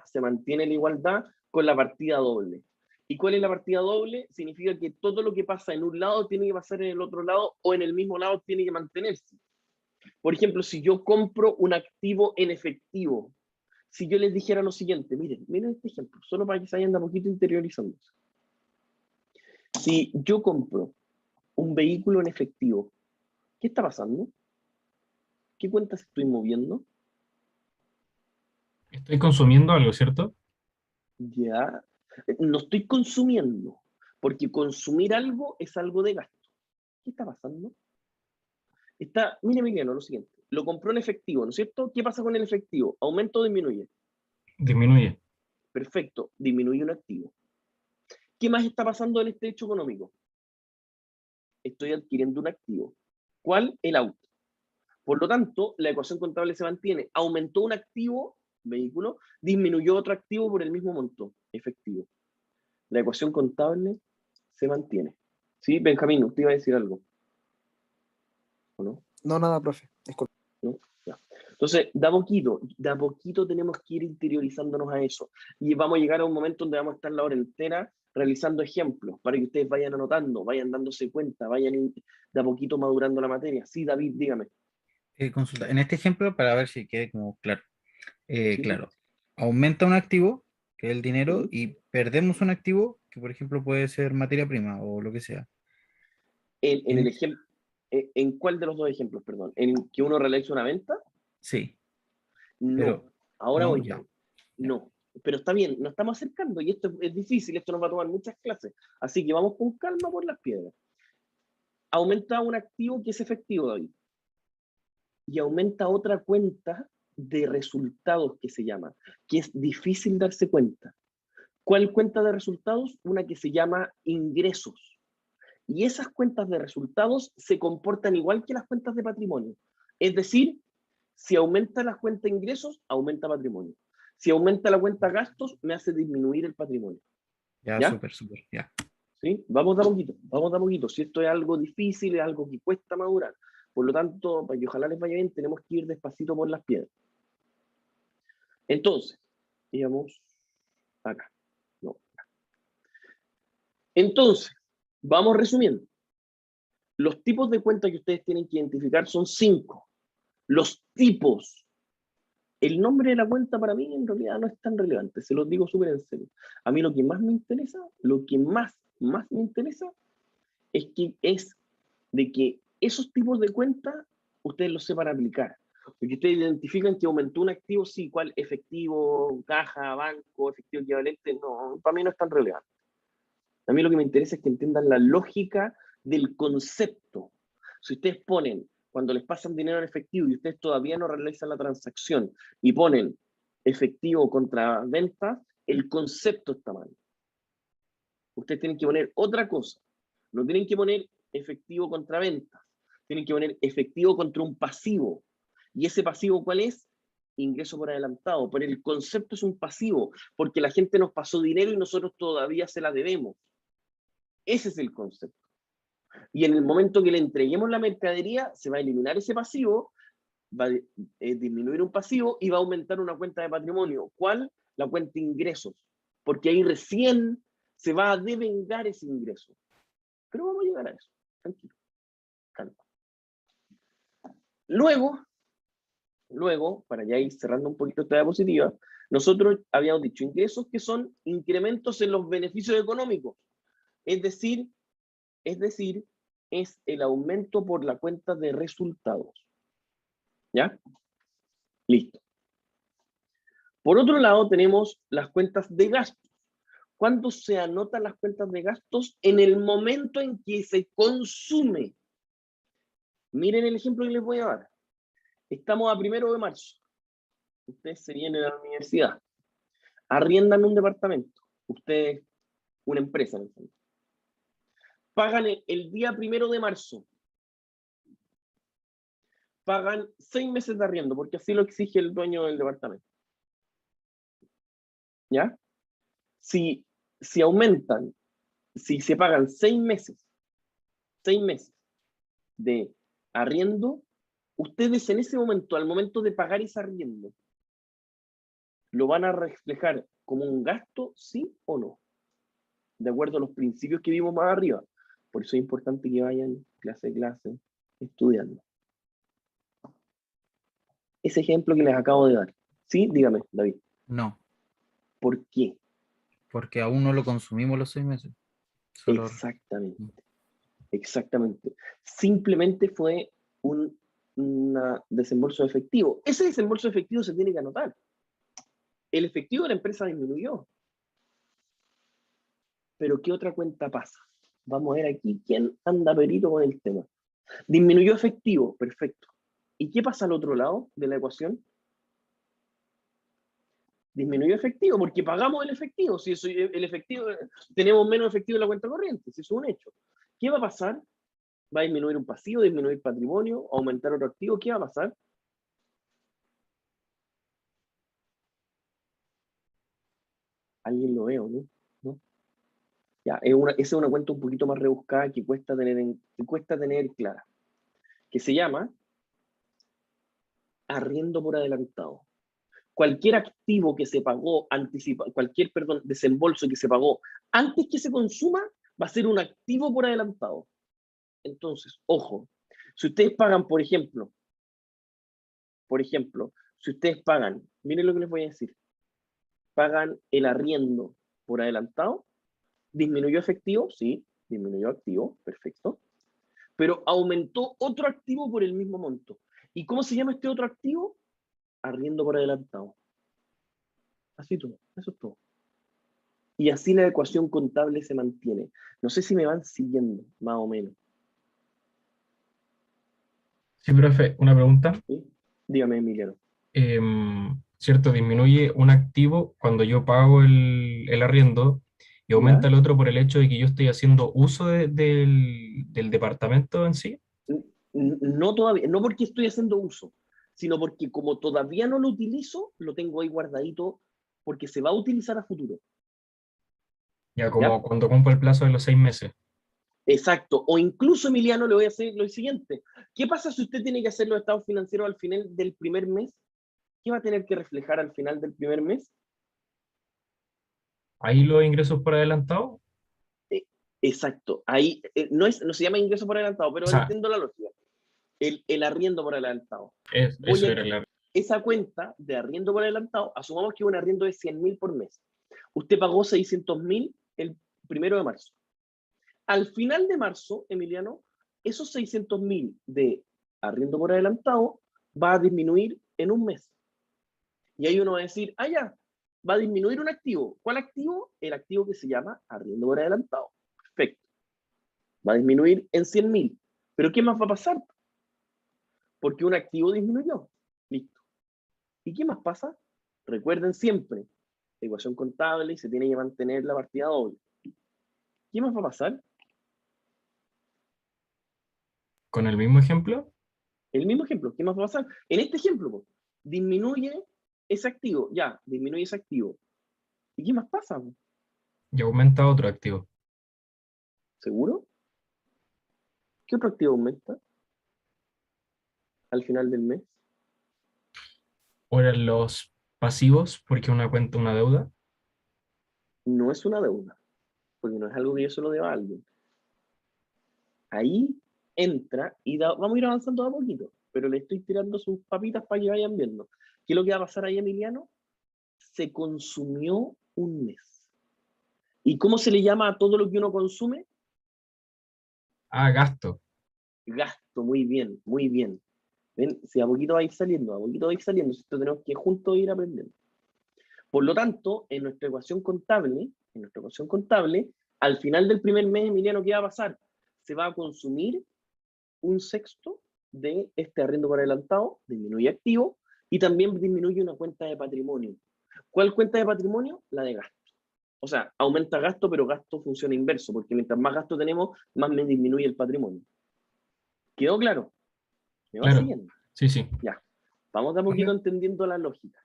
se mantiene la igualdad con la partida doble. ¿Y cuál es la partida doble? Significa que todo lo que pasa en un lado tiene que pasar en el otro lado, o en el mismo lado tiene que mantenerse. Por ejemplo, si yo compro un activo en efectivo, si yo les dijera lo siguiente, miren este ejemplo, solo para que se vayan de a poquito interiorizando. Si yo compro un vehículo en efectivo, ¿qué está pasando? ¿Qué cuentas estoy moviendo? Estoy consumiendo algo, ¿cierto? Ya, no estoy consumiendo, porque consumir algo es algo de gasto. ¿Qué está pasando? Mire, Emiliano, lo siguiente, lo compró en efectivo, ¿no es cierto? ¿Qué pasa con el efectivo? ¿Aumenta o disminuye? Disminuye. Perfecto, disminuye un activo. ¿Qué más está pasando en este hecho económico? Estoy adquiriendo un activo. ¿Cuál? El auto. Por lo tanto, la ecuación contable se mantiene. Aumentó un activo, vehículo, disminuyó otro activo por el mismo monto, efectivo. La ecuación contable se mantiene. ¿Sí, Benjamín? ¿Usted iba a decir algo? ¿O no? No, nada, profe. Disculpe. ¿No? Ya. Entonces, de a poquito tenemos que ir interiorizándonos a eso. Y vamos a llegar a un momento donde vamos a estar la hora entera realizando ejemplos para que ustedes vayan anotando, vayan dándose cuenta, vayan de a poquito madurando la materia. Sí, David, dígame. Consulta. En este ejemplo, para ver si quede como claro. Sí, Claro, aumenta un activo, que es el dinero, sí. y perdemos un activo, que por ejemplo puede ser materia prima o lo que sea. En el En- ejemplo, ¿en cuál de los dos ejemplos, perdón? ¿En que uno realiza una venta? sí, No. pero Ahora no, voy ya, yo. ya. No. Pero está bien, nos estamos acercando y esto es difícil, esto nos va a tomar muchas clases. Así que vamos con calma por las piedras. Aumenta un activo que es efectivo, David. Y aumenta otra cuenta de resultados que se llama, que es difícil darse cuenta. ¿Cuál cuenta de resultados? Una que se llama ingresos. Y esas cuentas de resultados se comportan igual que las cuentas de patrimonio. Es decir, si aumenta la cuenta de ingresos, aumenta patrimonio. Si aumenta la cuenta gastos, me hace disminuir el patrimonio. Ya, ¿Ya? súper, súper, ya. ¿Sí? Vamos de a poquito, vamos de a poquito. Si esto es algo difícil, es algo que cuesta madurar. Por lo tanto, para que ojalá les vaya bien, tenemos que ir despacito por las piedras. Entonces, digamos, acá. No. Entonces, vamos resumiendo. Los tipos de cuenta que ustedes tienen que identificar son 5. Los tipos. El nombre de la cuenta para mí en realidad no es tan relevante, se los digo súper en serio. A mí lo que más me interesa, lo que más me interesa es de que esos tipos de cuentas ustedes los sepan aplicar. Porque ustedes identifican que aumentó un activo, sí, ¿cuál? Efectivo, caja, banco, efectivo equivalente, no, para mí no es tan relevante. A mí lo que me interesa es que entiendan la lógica del concepto. Si ustedes ponen, cuando les pasan dinero en efectivo y ustedes todavía no realizan la transacción y ponen efectivo contra ventas, el concepto está mal. Ustedes tienen que poner otra cosa. No tienen que poner efectivo contra ventas. Tienen que poner efectivo contra un pasivo. ¿Y ese pasivo cuál es? Ingreso por adelantado. Pero el concepto es un pasivo, porque la gente nos pasó dinero y nosotros todavía se la debemos. Ese es el concepto. Y en el momento que le entreguemos la mercadería, se va a eliminar ese pasivo, va a disminuir un pasivo y va a aumentar una cuenta de patrimonio. ¿Cuál? La cuenta de ingresos. Porque ahí recién se va a devengar ese ingreso. Pero vamos a llegar a eso. Tranquilo. Calma. Luego, para ya ir cerrando un poquito esta diapositiva, nosotros habíamos dicho ingresos que son incrementos en los beneficios económicos. Es decir, es el aumento por la cuenta de resultados. ¿Ya? Listo. Por otro lado, tenemos las cuentas de gastos. ¿Cuándo se anotan las cuentas de gastos? En el momento en que se consume. Miren el ejemplo que les voy a dar. Estamos a 1 de marzo. Ustedes se vienen a la universidad. Arriendan un departamento. Ustedes, una empresa en el fondo. pagan el día 1 de marzo, pagan 6 meses de arriendo, porque así lo exige el dueño del departamento. ¿Ya? Si aumentan, si se pagan 6 meses de arriendo, ustedes en ese momento, al momento de pagar ese arriendo, ¿lo van a reflejar como un gasto, sí o no? De acuerdo a los principios que vimos más arriba. Por eso es importante que vayan clase a clase estudiando. Ese ejemplo que les acabo de dar. ¿Sí? Dígame, David. No, ¿Por qué? porque aún no lo consumimos los 6 meses. Solo... Exactamente. Exactamente. Simplemente fue un desembolso efectivo. Ese desembolso efectivo se tiene que anotar. El efectivo de la empresa disminuyó. Pero ¿qué otra cuenta pasa? Vamos a ver aquí quién anda perito con el tema. Disminuyó efectivo, perfecto. ¿Y qué pasa al otro lado de la ecuación? Disminuyó efectivo, porque pagamos el efectivo. Si eso, el efectivo, tenemos menos efectivo en la cuenta corriente, si eso es un hecho. ¿Qué va a pasar? ¿Va a disminuir un pasivo, disminuir patrimonio, aumentar otro activo? ¿Qué va a pasar? ¿Alguien lo ve o no? ¿No? Ya, esa es una cuenta un poquito más rebuscada que cuesta tener clara, que se llama arriendo por adelantado. Cualquier activo que se pagó desembolso que se pagó antes que se consuma, va a ser un activo por adelantado. Entonces, ojo, si ustedes pagan, por ejemplo, si ustedes pagan, miren lo que les voy a decir, pagan el arriendo por adelantado, disminuyó efectivo, sí, disminuyó activo, perfecto, pero aumentó otro activo por el mismo monto. ¿Y cómo se llama este otro activo? Arriendo por adelantado. Así todo, eso es todo. Y así la ecuación contable se mantiene. No sé si me van siguiendo, más o menos. Sí, profe, una pregunta. ¿Sí? Dígame, Emiliano. ¿Cierto? Disminuye un activo cuando yo pago el arriendo y aumenta ¿Ya? el otro por el hecho de que yo estoy haciendo uso del departamento en sí. No todavía, no porque estoy haciendo uso, sino porque como todavía no lo utilizo, lo tengo ahí guardadito porque se va a utilizar a futuro. Ya ¿Ya? como cuando cumplo el plazo de los 6 meses. Exacto. O incluso, Emiliano, le voy a hacer lo siguiente. ¿Qué pasa si usted tiene que hacer los estados financieros al final del primer mes? ¿Qué va a tener que reflejar al final del primer mes? Ahí los ingresos por adelantado. Eh, exacto. Ahí no se llama ingreso por adelantado, O pero sea, entiendo la lógica. El arriendo por adelantado. eso era la... Esa cuenta de arriendo por adelantado, asumamos que un arriendo de 100.000 por mes. Usted pagó 600.000 el 1 de marzo. Al final de marzo, Emiliano, esos 600.000 de arriendo por adelantado va a disminuir en un mes. Y ahí uno va a decir, ya, va a disminuir un activo. ¿Cuál activo? El activo que se llama arriendo por adelantado. Perfecto. Va a disminuir en 100.000. ¿Pero qué más va a pasar? Porque un activo disminuyó. Listo. ¿Y qué más pasa? Recuerden siempre, la ecuación contable se tiene que mantener la partida doble. ¿Qué más va a pasar? Con el mismo ejemplo, El mismo ejemplo. ¿Qué más va a pasar? En este ejemplo, po, disminuye ese activo. Ya, disminuye ese activo. ¿Y qué más pasa? Po? y aumenta otro activo. ¿Seguro? ¿Qué otro activo aumenta al final del mes? O eran los pasivos, porque una cuenta, una deuda. No es una deuda, porque no es algo que yo solo deba a alguien. Ahí entra y vamos a ir avanzando a poquito, pero le estoy tirando sus papitas para que vayan viendo. ¿Qué es lo que va a pasar ahí, Emiliano? Se consumió un mes. ¿Y cómo se le llama a todo lo que uno consume? Ah, gasto. Gasto, muy bien, muy bien. ¿Ven? Si a poquito va a ir saliendo, a poquito va a ir saliendo, esto tenemos que juntos ir aprendiendo. Por lo tanto, en nuestra ecuación contable, al final del primer mes, Emiliano, ¿qué va a pasar? Se va a consumir un sexto de este arriendo por adelantado, disminuye activo, y también disminuye una cuenta de patrimonio. ¿Cuál cuenta de patrimonio? La de gasto. O sea, aumenta gasto, pero gasto funciona inverso, porque mientras más gasto tenemos, más me disminuye el patrimonio. ¿Quedó claro? ¿Me va Claro, siguiendo? sí, sí. Ya. Vamos de a poquito entendiendo la lógica.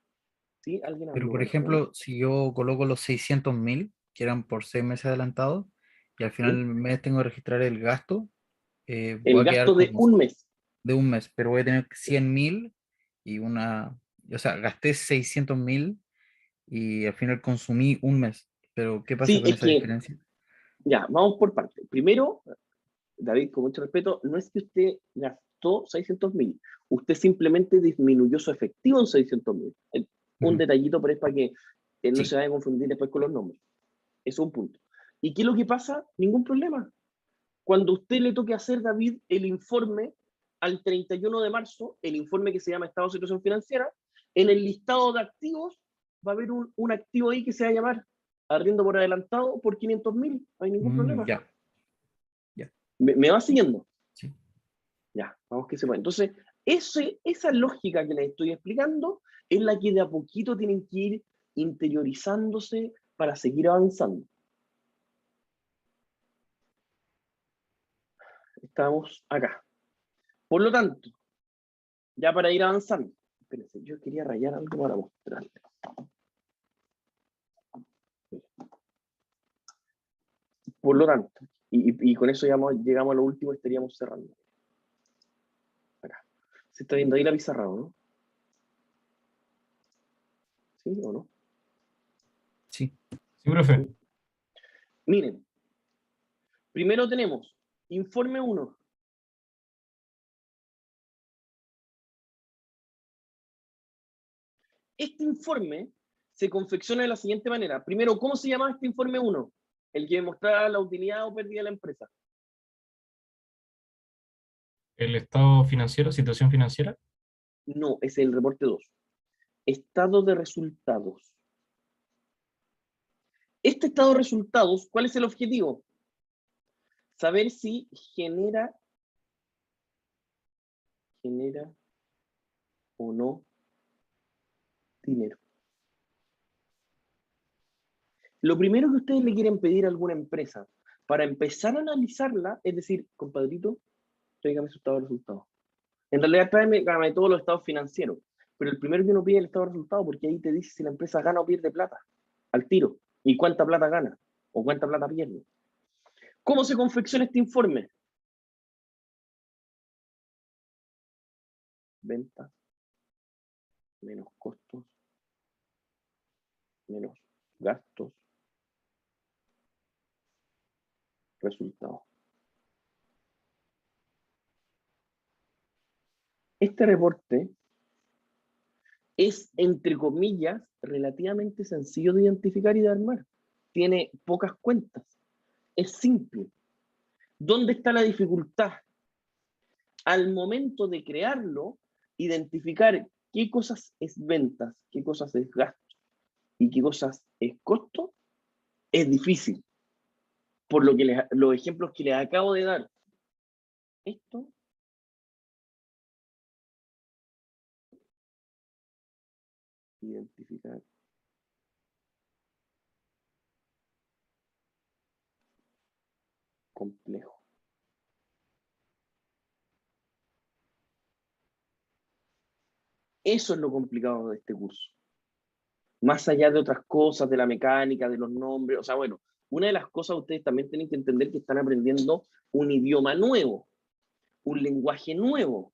¿Sí? ¿Alguien Pero habló? por ejemplo, si yo coloco los 600.000, que eran por 6 meses adelantados, y al final ¿Sí? del mes tengo que registrar el gasto, voy El a quedar gasto de con un mes. de un mes, pero voy a tener 100.000 y o sea, gasté 600.000 y al final consumí un mes. Pero ¿qué pasa Sí, con es esa que, diferencia? ya, vamos por partes. Primero, David, con mucho respeto, no es que usted gastó 600.000, usted simplemente disminuyó su efectivo en 600.000. Un Ujú. detallito, pero es para que no Sí. se vaya a confundir después con los nombres. Eso es un punto. ¿Y qué es lo que pasa? Ningún problema. Cuando usted le toque hacer, David, el informe al 31 de marzo, el informe que se llama Estado de Situación Financiera, en el listado de activos va a haber un activo ahí que se va a llamar arriendo por adelantado por 500.000. No hay ningún problema. Ya, ya, ¿Me va siguiendo? sí. Ya, vamos que se puede. Entonces, esa lógica que les estoy explicando es la que de a poquito tienen que ir interiorizándose para seguir avanzando. Estamos acá. Por lo tanto, ya para ir avanzando, espérense, yo quería rayar algo para mostrarles. Por lo tanto, y con eso llegamos a lo último y estaríamos cerrando. Acá. ¿Se está viendo ahí la pizarra o no? ¿Sí o no? Sí. Sí, profe. Miren, primero tenemos informe 1. Este informe se confecciona de la siguiente manera. Primero, ¿cómo se llama este informe 1? El que mostraba la utilidad o pérdida de la empresa. El estado financiero, situación financiera. No, es el reporte 2. Estado de resultados. Este estado de resultados, ¿cuál es el objetivo? Saber si genera o no dinero. Lo primero que ustedes le quieren pedir a alguna empresa para empezar a analizarla es decir, compadrito, tráigame su estado de resultados. En realidad, tráigame todos los estados financieros. Pero el primero que uno pide es el estado de resultados, porque ahí te dice si la empresa gana o pierde plata, al tiro. Y cuánta plata gana, o cuánta plata pierde. ¿Cómo se confecciona este informe? Ventas, menos costos, menos gastos, resultados. Este reporte es, entre comillas, relativamente sencillo de identificar y de armar. Tiene pocas cuentas. Es simple. ¿Dónde está la dificultad? Al momento de crearlo, identificar qué cosas es ventas, qué cosas es gasto y qué cosas es costo, es difícil. Por lo que los ejemplos que les acabo de dar. Esto identificar complejo. Eso es lo complicado de este curso. Más allá de otras cosas, de la mecánica, de los nombres, o sea, bueno, una de las cosas ustedes también tienen que entender que están aprendiendo un idioma nuevo, un lenguaje nuevo,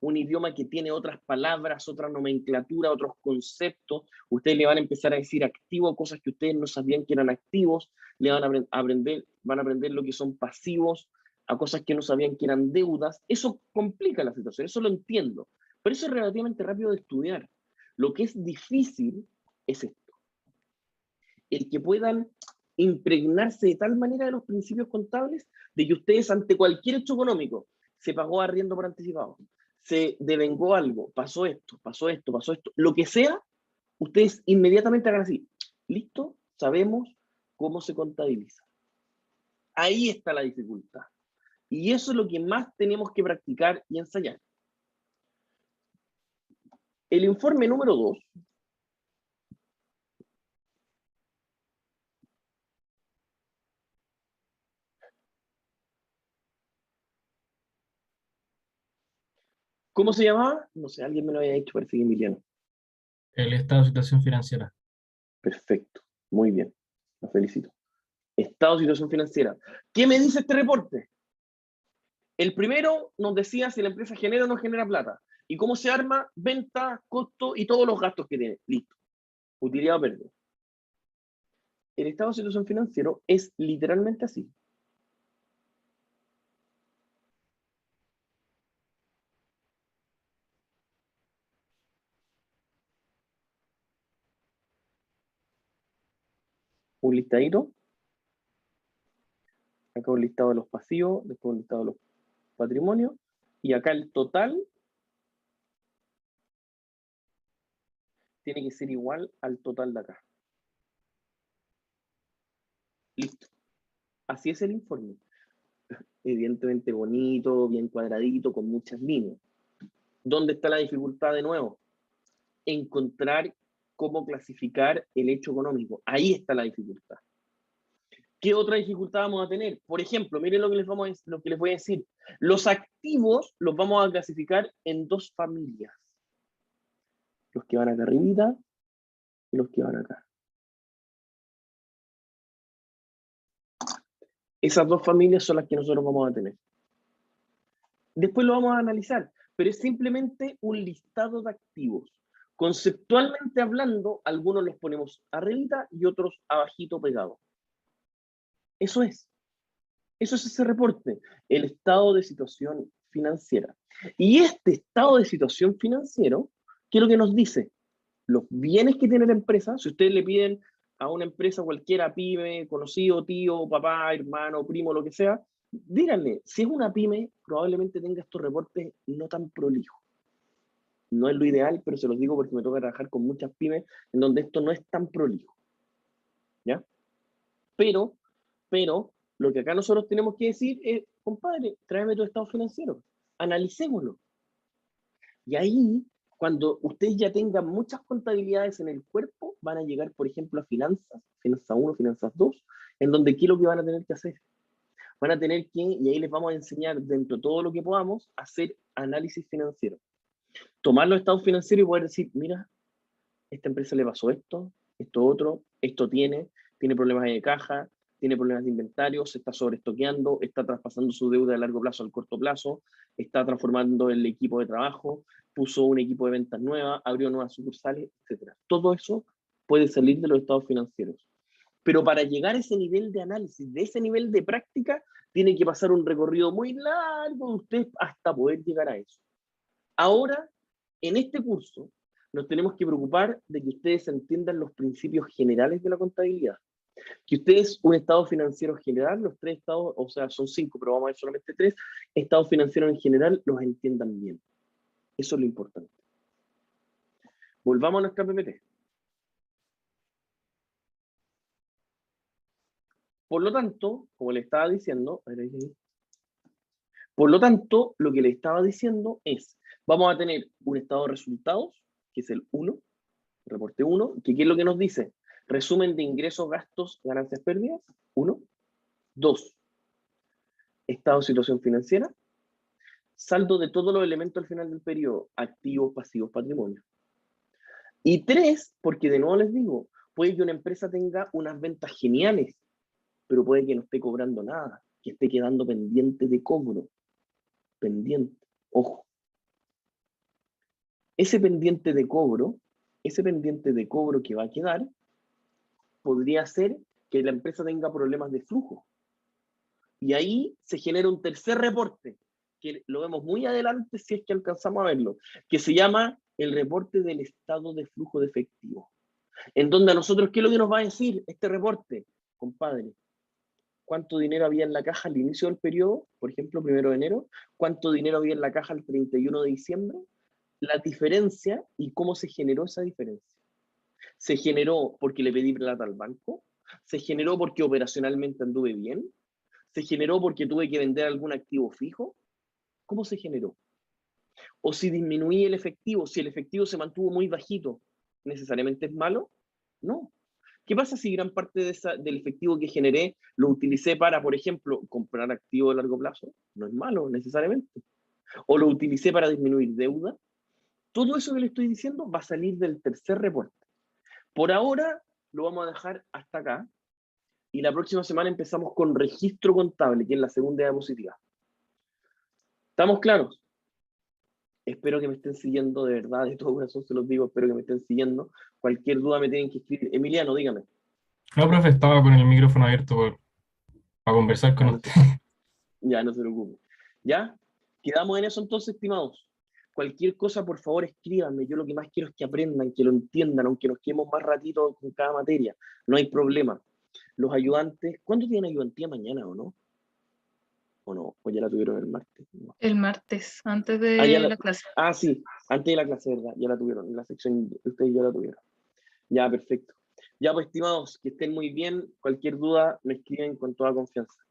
un idioma que tiene otras palabras, otra nomenclatura, otros conceptos. Ustedes le van a empezar a decir activo, cosas que ustedes no sabían que eran activos, le van a aprender, van a aprender lo que son pasivos, a cosas que no sabían que eran deudas. Eso complica la situación, eso lo entiendo, pero eso es relativamente rápido de estudiar. Lo que es difícil es esto, el que puedan impregnarse de tal manera de los principios contables de que ustedes ante cualquier hecho económico, se pagó arriendo por anticipado, se devengó algo, pasó esto, pasó esto, pasó esto, lo que sea, ustedes inmediatamente hagan así, listo, sabemos cómo se contabiliza. Ahí está la dificultad. Y eso es lo que más tenemos que practicar y ensayar. El informe número 2 ¿Cómo se llamaba? No sé, alguien me lo había dicho, parece que Emiliano. El estado de situación financiera. Perfecto, muy bien, los felicito. Estado de situación financiera. ¿Qué me dice este reporte? El primero nos decía si la empresa genera o no genera plata. ¿Y cómo se arma? Venta, costo y todos los gastos que tiene. Listo. Utilidad o pérdida. El estado de situación financiero es literalmente así. Un listadito. Acá un listado de los pasivos, después un listado de los patrimonios. Y acá el total tiene que ser igual al total de acá. Listo. Así es el informe. Evidentemente bonito, bien cuadradito, con muchas líneas. ¿Dónde está la dificultad de nuevo? Encontrar cómo clasificar el hecho económico. Ahí está la dificultad. ¿Qué otra dificultad vamos a tener? Por ejemplo, miren lo que les voy a decir. Los activos los vamos a clasificar en dos familias. Los que van acá arribita y los que van acá. Esas dos familias son las que nosotros vamos a tener. Después lo vamos a analizar, pero es simplemente un listado de activos. Conceptualmente hablando, algunos los ponemos arribita y otros abajito pegados. Eso es ese reporte, el estado de situación financiera. Y este estado de situación financiero, ¿qué es lo que nos dice? Los bienes que tiene la empresa. Si ustedes le piden a una empresa cualquiera, pyme, conocido, tío, papá, hermano, primo, lo que sea, díganle, si es una pyme, probablemente tenga estos reportes no tan prolijos. No es lo ideal, pero se los digo porque me toca trabajar con muchas pymes en donde esto no es tan prolijo. ¿Ya? Pero, lo que acá nosotros tenemos que decir es, compadre, tráeme tu estado financiero, analicémoslo. Y ahí, cuando ustedes ya tengan muchas contabilidades en el cuerpo, van a llegar, por ejemplo, a finanzas, finanzas 1, finanzas 2, en donde ¿qué es lo que van a tener que hacer? Van a tener que, y ahí les vamos a enseñar dentro de todo lo que podamos, hacer análisis financiero. Tomar los estados financieros y poder decir, mira, esta empresa le pasó esto, esto otro, esto tiene problemas de caja, tiene problemas de inventario, se está sobreestoqueando, está traspasando su deuda de largo plazo al corto plazo, está transformando el equipo de trabajo, puso un equipo de ventas nueva, abrió nuevas sucursales, etc. Todo eso puede salir de los estados financieros. Pero para llegar a ese nivel de análisis, de ese nivel de práctica, tiene que pasar un recorrido muy largo de usted hasta poder llegar a eso. Ahora, en este curso, nos tenemos que preocupar de que ustedes entiendan los principios generales de la contabilidad. Que ustedes, un estado financiero general, los 3 estados, o sea, son 5, pero vamos a ver solamente 3, estados financieros en general, los entiendan bien. Eso es lo importante. Volvamos a nuestra PPT. Por lo tanto, como le estaba diciendo, lo que le estaba diciendo es, vamos a tener un estado de resultados, que es el 1, reporte 1, que ¿qué es lo que nos dice? Resumen de ingresos, gastos, ganancias, pérdidas, 1. 2. Estado de situación financiera. Saldo de todos los elementos al final del periodo, activos, pasivos, patrimonio. Y 3, porque de nuevo les digo, puede que una empresa tenga unas ventas geniales, pero puede que no esté cobrando nada, que esté quedando pendiente de cobro. Pendiente, ojo. Ese pendiente de cobro que va a quedar, podría ser que la empresa tenga problemas de flujo. Y ahí se genera un tercer reporte, que lo vemos muy adelante si es que alcanzamos a verlo, que se llama el reporte del estado de flujo de efectivo. En donde a nosotros, ¿qué es lo que nos va a decir este reporte? Compadre, ¿cuánto dinero había en la caja al inicio del periodo? Por ejemplo, 1 de enero. ¿Cuánto dinero había en la caja el 31 de diciembre? La diferencia y cómo se generó esa diferencia. ¿Se generó porque le pedí plata al banco? ¿Se generó porque operacionalmente anduve bien? ¿Se generó porque tuve que vender algún activo fijo? ¿Cómo se generó? O si disminuí el efectivo, si el efectivo se mantuvo muy bajito, ¿necesariamente es malo? No. ¿Qué pasa si gran parte del efectivo que generé lo utilicé para, por ejemplo, comprar activos de largo plazo? No es malo necesariamente. o lo utilicé para disminuir deuda. Todo eso que le estoy diciendo va a salir del tercer reporte. Por ahora lo vamos a dejar hasta acá y la próxima semana empezamos con registro contable, que es la segunda diapositiva. ¿Estamos claros? Espero que me estén siguiendo, de verdad, de todo corazón se los digo, espero que me estén siguiendo. Cualquier duda me tienen que escribir. Emiliano, dígame. No, profe, estaba con el micrófono abierto para conversar con Ah, no usted. Ya, no se preocupe. ¿Ya? Quedamos en eso entonces, estimados. Cualquier cosa, por favor, escríbanme. Yo lo que más quiero es que aprendan, que lo entiendan, aunque nos quedemos más ratito con cada materia. No hay problema. Los ayudantes, ¿cuándo tienen ayudantía? ¿Mañana o no? ¿O no? ¿O ya la tuvieron el martes? No. El martes, antes Ah, ya de la clase. sí, antes de la clase, ¿verdad? Ya la tuvieron. En la sección, ustedes ya la tuvieron. Ya, perfecto. Ya, pues, estimados, que estén muy bien. Cualquier duda, me escriben con toda confianza.